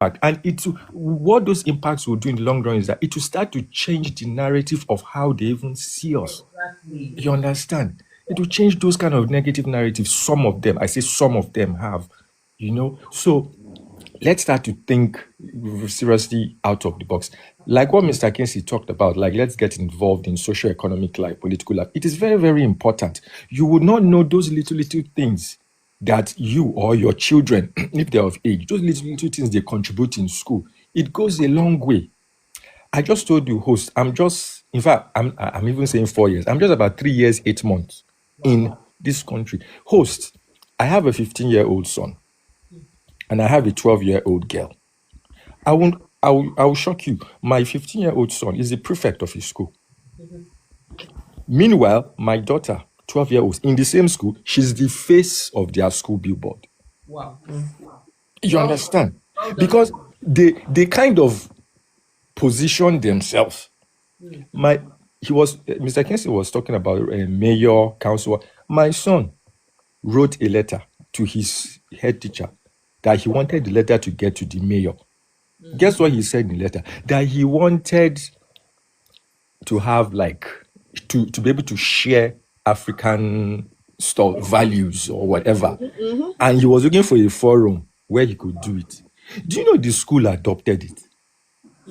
And what those impacts will do in the long run is that it will start to change the narrative of how they even see us. Exactly. You understand? It will change those kind of negative narratives. Some of them, I say some of them have. So let's start to think seriously out of the box. Like what Mr. Kinsey talked about, like let's get involved in socio-economic life, political life. It is very, very important. You would not know those little things that you or your children, if they're of age, those little things they contribute in school. It goes a long way. I just told you, host, in fact, I'm even saying 4 years. I'm just about 3 years, 8 months in this country. Host, I have a 15-year-old son and I have a 12-year-old girl. I will shock you. My 15-year-old son is the prefect of his school. Meanwhile, my daughter, 12-year-old, in the same school, she's the face of their school billboard. Wow. You understand? Because they kind of position themselves. Mr. Kinsey was talking about a mayor, council. My son wrote a letter to his head teacher that he wanted the letter to get to the mayor. Guess what he said in the letter? That he wanted to have to be able to share African values or whatever. And he was looking for a forum where he could do it. Do you know the school adopted it?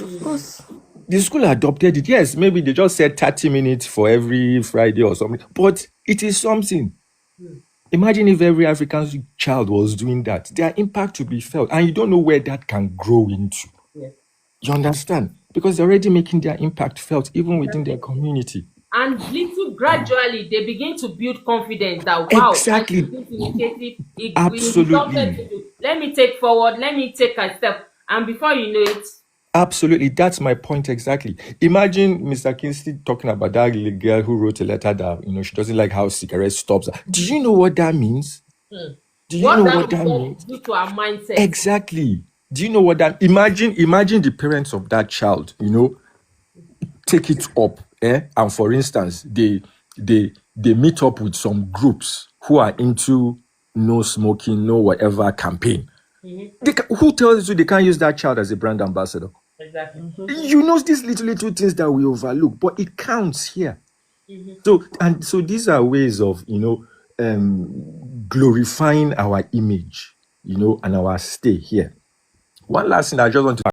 Of course. The school adopted it. Yes, maybe they just said 30 minutes for every Friday or something, but it is something. Imagine if every African child was doing that. Their impact would be felt, and you don't know where that can grow into. Yes. You understand? Because they're already making their impact felt even within their community. And little gradually they begin to build confidence that wow, Exactly. I took this initiative, it Absolutely. resulted to do. Let me take forward, let me take a step. And before you know it, Absolutely. That's my point exactly. Imagine Mr. Kinsey talking about that little girl who wrote a letter that, she doesn't like how cigarette stops. Do you know what that means? Do you know what that means? due to our mindset. Exactly. Do you know what that imagine the parents of that child, take it up, and for instance, they meet up with some groups who are into no smoking, no whatever campaign. Who tells you they can't use that child as a brand ambassador? Exactly. These little things that we overlook, but it counts here. So these are ways of glorifying our image, and our stay here. One last thing I just want to